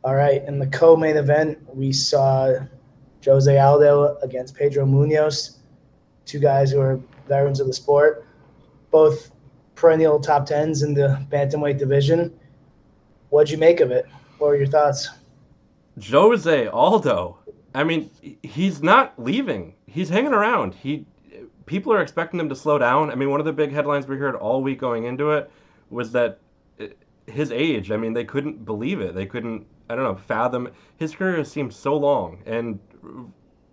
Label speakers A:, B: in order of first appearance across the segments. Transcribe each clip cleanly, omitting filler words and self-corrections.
A: All right, in the co-main event, we saw Jose Aldo against Pedro Munhoz, two guys who are veterans of the sport, both perennial top tens in the bantamweight division. What'd you make of it? What were your thoughts?
B: Jose Aldo. I mean, he's not leaving. He's hanging around. People are expecting him to slow down. I mean, one of the big headlines we heard all week going into it was that his age. I mean, they couldn't believe it. They couldn't, I don't know, fathom. His career seems so long, and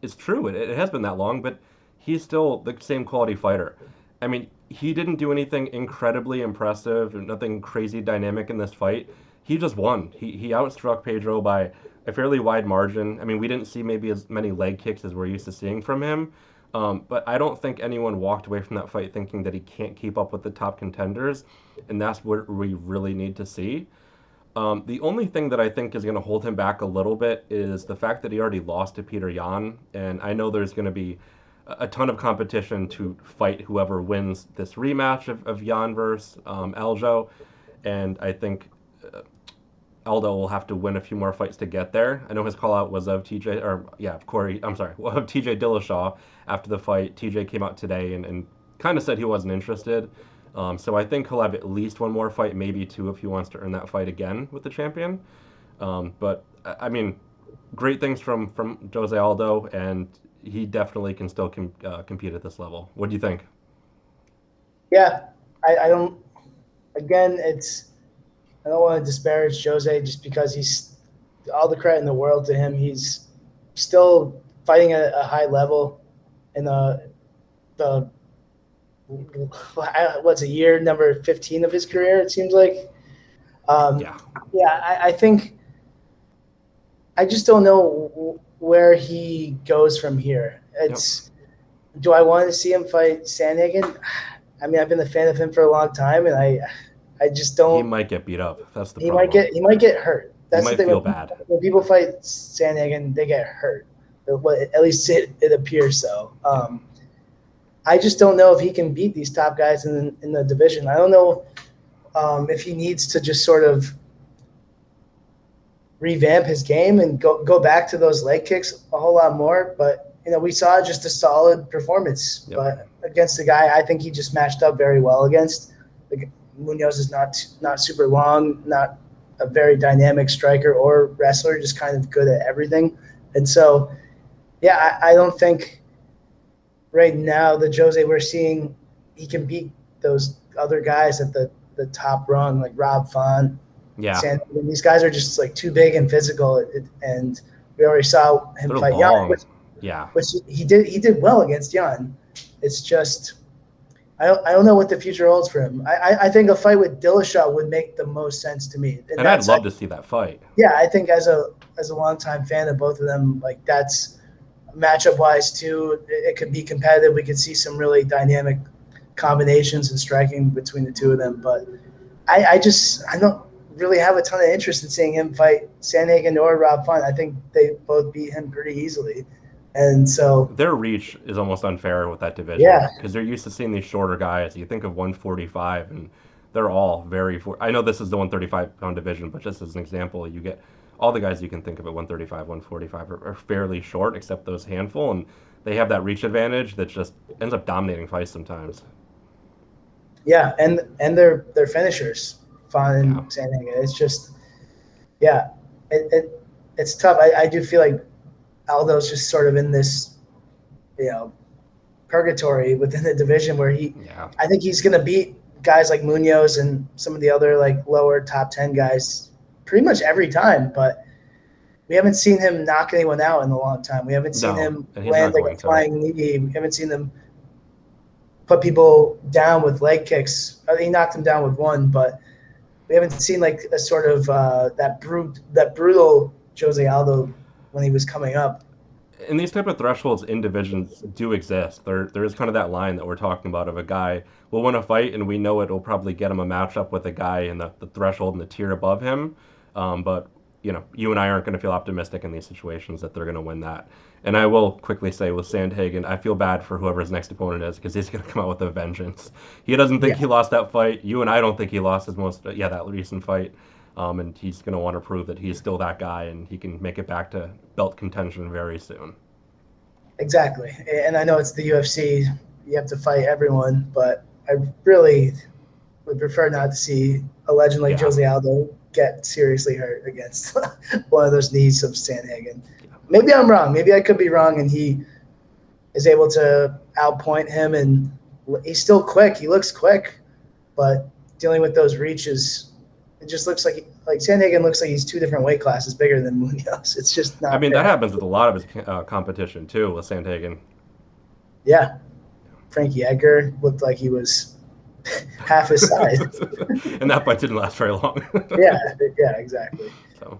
B: it's true. It has been that long, but he's still the same quality fighter. I mean, he didn't do anything incredibly impressive, nothing crazy dynamic in this fight. He just won. He outstruck Pedro by a fairly wide margin. I mean, we didn't see maybe as many leg kicks as we're used to seeing from him, but I don't think anyone walked away from that fight thinking that he can't keep up with the top contenders, and that's what we really need to see. The only thing that I think is going to hold him back a little bit is the fact that he already lost to Peter Yan, and I know there's going to be a ton of competition to fight whoever wins this rematch of Yan versus Aljo, and I think Aldo will have to win a few more fights to get there. I know his call out was of TJ, or yeah, of Corey, I'm sorry, of TJ Dillashaw after the fight. TJ came out today and kind of said he wasn't interested. So I think he'll have at least one more fight, maybe two, if he wants to earn that fight again with the champion. But I mean, great things from Jose Aldo, and he definitely can still compete at this level. What do you think?
A: Yeah, I don't. Again, I don't want to disparage Jose just because he's all the credit in the world to him. He's still fighting at a high level in the what's a year number 15 of his career. It seems like. Um,
B: Yeah.
A: yeah, I think I just don't know where he goes from here.
B: Yep.
A: It's Do I want to see him fight Sandhagen? I mean, I've been a fan of him for a long time, and I just
B: He
A: don't.
B: might get beat up. That's the
A: He might
B: problem.
A: get hurt.
B: He
A: That's the
B: might
A: thing
B: feel bad.
A: when people fight Sandhagen, they get hurt. At least it appears so.
B: Yeah.
A: I just don't know if he can beat these top guys in the division. I don't know if he needs to just sort of revamp his game and go back to those leg kicks a whole lot more. But we saw just a solid performance.
B: Yep.
A: But against the guy, I think he just matched up very well against. Munhoz is not super long, not a very dynamic striker or wrestler, just kind of good at everything. And so, yeah, I don't think right now the Jose we're seeing, he can beat those other guys at the top rung, like Rob Font,
B: Yeah.
A: Sandhagen. These guys are just like too big and physical, and we already saw him
B: They're
A: fight Jan,
B: long. Yeah.
A: which he did well against Jan. It's just I don't know what the future holds for him. I think a fight with Dillashaw would make the most sense to me. And
B: And I'd
A: that's
B: love to see that fight.
A: yeah, I think as a longtime fan of both of them, like that's matchup wise too. It could be competitive. We could see some really dynamic combinations and striking between the two of them. But I don't really have a ton of interest in seeing him fight Sandhagen or Rob Font. I think they both beat him pretty easily. And so,
B: Their reach is almost unfair with that division
A: yeah,
B: because they're used to seeing these shorter guys. You think of 145, and they're all very. I know this is the 135-pound division, but just as an example, you get all the guys you can think of at 135, 145 are fairly short, except those handful, and they have that reach advantage that just ends up dominating fights sometimes.
A: yeah, and they're finishers, Font
B: Yeah.
A: and Sandhagen. It's just, yeah, it's tough. I do feel like Aldo's just sort of in this, you know, purgatory within the division where
B: Yeah.
A: I think he's going to beat guys like Munoz and some of the other like lower top 10 guys pretty much every time. But we haven't seen him knock anyone out in a long time. We haven't seen
B: No,
A: him
B: and he's
A: land
B: not
A: like
B: going
A: a
B: to.
A: flying knee. We haven't seen him put people down with leg kicks. He knocked him down with one, but we haven't seen like a sort of that brutal Jose Aldo when he was coming up.
B: And these type of thresholds in divisions do exist. There is kind of that line that we're talking about of a guy will win a fight, and we know it will probably get him a matchup with a guy in the threshold and the tier above him. But you and I aren't going to feel optimistic in these situations that they're going to win that. And I will quickly say with Sandhagen, I feel bad for whoever his next opponent is because he's going to come out with a vengeance. He doesn't think
A: Yeah,
B: he lost that fight. You and I don't think he lost his that recent fight. And he's going to want to prove that he's still that guy and he can make it back to belt contention very soon.
A: Exactly. And I know it's the UFC. You have to fight everyone, but I really would prefer not to see a legend like Jose Aldo get seriously hurt against one of those knees of Sandhagen. Maybe I'm wrong. Maybe I could be wrong, and he is able to outpoint him, and he's still quick. He looks quick, but dealing with those reaches, it just looks like Sandhagen looks like he's two different weight classes bigger than Munhoz. It's just not.
B: I mean,
A: fair.
B: that happens with a lot of his competition too, with Sandhagen.
A: Yeah, Frankie Edgar looked like he was half his size,
B: and that fight didn't last very long.
A: yeah, exactly.
B: So